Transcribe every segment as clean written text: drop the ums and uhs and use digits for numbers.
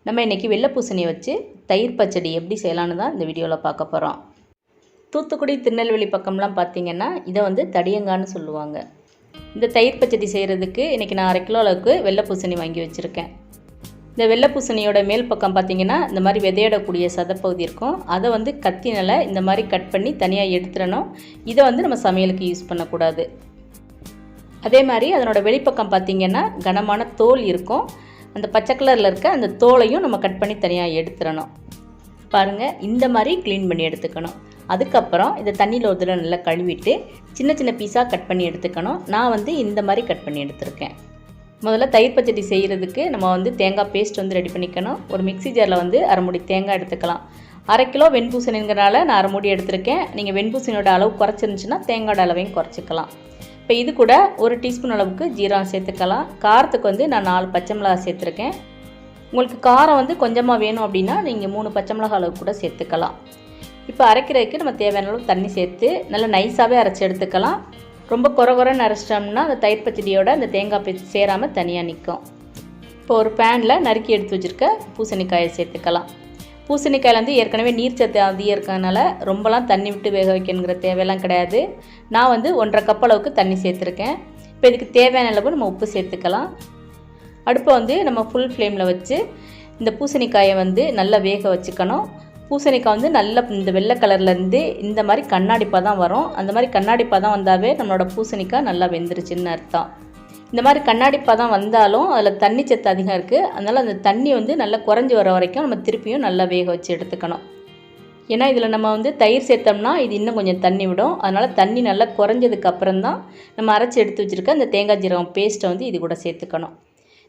நம்ம இன்றைக்கி வெள்ளை பூசணியை வச்சு தயிர் பச்சடி எப்படி செய்யலான்னு தான் இந்த வீடியோவில் பார்க்க போகிறோம். தூத்துக்குடி திருநெல்வேலி பக்கம்லாம் பார்த்திங்கன்னா இதை வந்து தடியங்கான்னு சொல்லுவாங்க. இந்த தயிர் பச்சடி செய்கிறதுக்கு இன்றைக்கி நான் 1/2 கிலோ அளவுக்கு வெள்ளை பூசணி வாங்கி வச்சுருக்கேன். இந்த வெள்ளை பூசணியோட மேல் பக்கம் பார்த்திங்கன்னா இந்த மாதிரி விதையிடக்கூடிய சதப்பகுதி இருக்கும். அதை வந்து கத்தினால் இந்த மாதிரி கட் பண்ணி தனியாக எடுத்துடணும். இதை வந்து நம்ம சமையலுக்கு யூஸ் பண்ணக்கூடாது. அதே மாதிரி அதனோட வெளிப்பக்கம் பார்த்திங்கன்னா கனமான தோல் இருக்கும். அந்த பச்சை கலரில் இருக்க அந்த தோலையும் நம்ம கட் பண்ணி தனியாக எடுத்துடணும். பாருங்கள், இந்த மாதிரி க்ளீன் பண்ணி எடுத்துக்கணும். அதுக்கப்புறம் இதை தண்ணியில் ஒரு தடவை நல்லா கழுவிட்டு சின்ன சின்ன பீஸாக கட் பண்ணி எடுத்துக்கணும். நான் வந்து இந்த மாதிரி கட் பண்ணி எடுத்துருக்கேன். முதல்ல தயிர் பச்சடி செய்கிறதுக்கு நம்ம வந்து தேங்காய் பேஸ்ட் வந்து ரெடி பண்ணிக்கணும். ஒரு மிக்ஸி ஜாரில் வந்து 1/2 மூடி தேங்காய் எடுத்துக்கலாம். 1/2 கிலோ வெண்பூசணிங்கிறனால நான் 1/2 மூடி எடுத்திருக்கேன். நீங்கள் வெண்பூசணியோட அளவு குறைச்சிருந்துச்சுன்னா தேங்காயோட அளவையும் குறைச்சிக்கலாம். இப்போ இது கூட 1 டீஸ்பூன் அளவுக்கு ஜீரகம் சேர்த்துக்கலாம். காரத்துக்கு வந்து நான் 4 பச்சை மிளகாய் சேர்த்துருக்கேன். உங்களுக்கு காரம் வந்து கொஞ்சமாக வேணும் அப்படின்னா நீங்கள் 3 பச்சை மிளகாய் அளவு கூட சேர்த்துக்கலாம். இப்போ அரைக்கிறதுக்கு நம்ம தேவையான அளவு தண்ணி சேர்த்து நல்லா நைஸாகவே அரைச்சி எடுத்துக்கலாம். ரொம்ப குறைன்னு அரைச்சிட்டோம்னா அந்த தயிர் பச்சடியோட அந்த தேங்காய் பேஸ்ட் சேராமல் தனியாக நிற்கும். இப்போ ஒரு பேனில் நறுக்கி எடுத்து வச்சுருக்க பூசணிக்காயை சேர்த்துக்கலாம். பூசணிக்காயில் வந்து ஏற்கனவே நீர் சத்து அதிகம் இருக்கிறதுனால ரொம்பலாம் தண்ணி விட்டு வேக வைக்கணுங்கிற தேவையெல்லாம் கிடையாது. நான் வந்து 1/2 கப் அளவுக்கு தண்ணி சேர்த்துருக்கேன். இப்போ இதுக்கு தேவையான அளவு நம்ம உப்பு சேர்த்துக்கலாம். அடுப்பை வந்து நம்ம ஃபுல் ஃப்ளேமில் வச்சு இந்த பூசணிக்காயை வந்து நல்லா வேக வச்சுக்கணும். பூசணிக்காய் வந்து நல்லா இந்த வெள்ளை கலர்லேருந்து இந்த மாதிரி கண்ணாடி பதம் வரும். அந்த மாதிரி கண்ணாடி பதம் வந்தாவே நம்மளோட பூசணிக்காய் நல்லா வெந்துருச்சுன்னு அர்த்தம். இந்த மாதிரி கண்ணாடி பதம் வந்தாலும் அதில் தண்ணி சத்து அதிகம் இருக்குது. அதனால் அந்த தண்ணி வந்து நல்லா குறைஞ்சி வர வரைக்கும் நம்ம திருப்பியும் நல்லா வேக வச்சு எடுத்துக்கணும். ஏன்னா இதில் நம்ம வந்து தயிர் சேர்த்தோம்னா இது இன்னும் கொஞ்சம் தண்ணி விடும். அதனால் தண்ணி நல்லா குறைஞ்சதுக்கு அப்புறம் தான் நம்ம அரைச்சி எடுத்து வச்சுருக்க அந்த தேங்காய் ஜீரகம் பேஸ்ட்டை வந்து இது கூட சேர்த்துக்கணும்.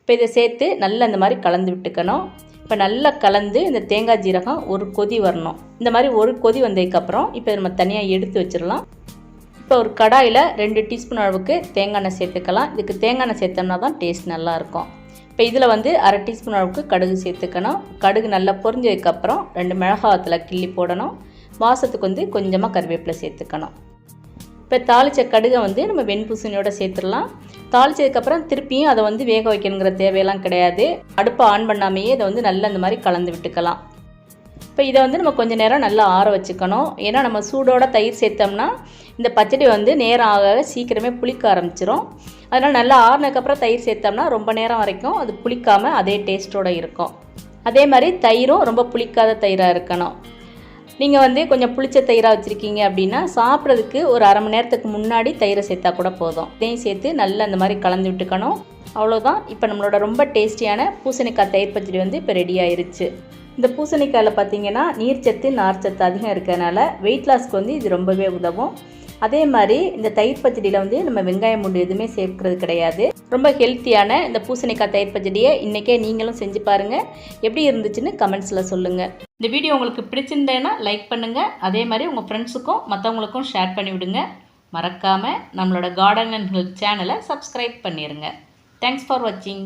இப்போ இதை சேர்த்து நல்லா இந்த மாதிரி கலந்து விட்டுக்கணும். இப்போ நல்லா கலந்து இந்த தேங்காய் ஜீரகம் ஒரு கொதி வரணும். இந்த மாதிரி ஒரு கொதி வந்ததுக்கப்புறம் இப்போ நம்ம தனியாக எடுத்து வச்சிடலாம். இப்போ ஒரு கடாயில் 2 டீஸ்பூன் அளவுக்கு தேங்காய் எண்ணெய் சேர்த்துக்கலாம். இதுக்கு தேங்காய் எண்ணெய் சேர்த்தோம்னா தான் டேஸ்ட் நல்லாயிருக்கும். இப்போ இதில் வந்து 1/2 டீஸ்பூன் அளவுக்கு கடுகு சேர்த்துக்கணும். கடுகு நல்லா பொரிஞ்சதுக்கப்புறம் 2 மிளகாய் கிள்ளி போடணும். வாசத்துக்கு வந்து கொஞ்சமாக கருவேப்பிலை சேர்த்துக்கணும். இப்போ தாளித்த கடுகை வந்து நம்ம வெண்பூசணியோட சேர்த்துடலாம். தாளித்ததுக்கப்புறம் திருப்பியும் அதை வந்து வேக வைக்கணுங்கிற தேவையெல்லாம் கிடையாது. அடுப்பை ஆன் பண்ணாமையே இதை வந்து நல்லா இந்த மாதிரி கலந்து விட்டுக்கலாம். இப்போ இதை வந்து நம்ம கொஞ்சம் நேரம் நல்லா ஆற வச்சுக்கணும். ஏன்னா நம்ம சூடோட தயிர் சேர்த்தோம்னா இந்த பச்சடி வந்து நேரம் ஆக சீக்கிரமே புளிக்க ஆரம்பிச்சிரும். அதனால் நல்லா ஆறினதுக்கப்புறம் தயிர் சேர்த்தோம்னா ரொம்ப நேரம் வரைக்கும் அது புளிக்காமல் அதே டேஸ்ட்டோடு இருக்கும். அதே மாதிரி தயிரும் ரொம்ப புளிக்காத தயிராக இருக்கணும். நீங்கள் வந்து கொஞ்சம் புளிச்ச தயிராக வச்சுருக்கீங்க அப்படின்னா சாப்பிட்றதுக்கு ஒரு 1/2 மணி நேரத்துக்கு முன்னாடி தயிரை சேர்த்தா கூட போதும். இதையும் சேர்த்து நல்லா அந்த மாதிரி கலந்து விட்டுக்கணும். அவ்வளோதான். இப்போ நம்மளோட ரொம்ப டேஸ்டியான பூசணிக்காய் தயிர் பச்சடி வந்து இப்போ ரெடி ஆயிருச்சு. இந்த பூசணிக்காயில் பார்த்திங்கன்னா நீர்ச்சத்து நார்ச்சத்து அதிகம் இருக்கிறதுனால வெயிட் லாஸ்க்கு வந்து இது ரொம்பவே உதவும். அதே மாதிரி இந்த தயிர் பச்சடியில் வந்து நம்ம வெங்காயம் பூண்டு எதுவுமே சேர்க்கிறது கிடையாது. ரொம்ப ஹெல்த்தியான இந்த பூசணிக்காய் தயிர் பச்சடியை இன்றைக்கே நீங்களும் செஞ்சு பாருங்கள். எப்படி இருந்துச்சுன்னு கமெண்ட்ஸில் சொல்லுங்கள். இந்த வீடியோ உங்களுக்கு பிடிச்சிருந்தேன்னா லைக் பண்ணுங்கள். அதே மாதிரி உங்கள் ஃப்ரெண்ட்ஸுக்கும் மற்றவங்களுக்கும் ஷேர் பண்ணி விடுங்க. மறக்காமல் நம்மளோட கார்டன் அண்ட் ஹெல்த் சேனலை சப்ஸ்கிரைப் பண்ணிடுங்க. தேங்க்ஸ் ஃபார் வாட்சிங்.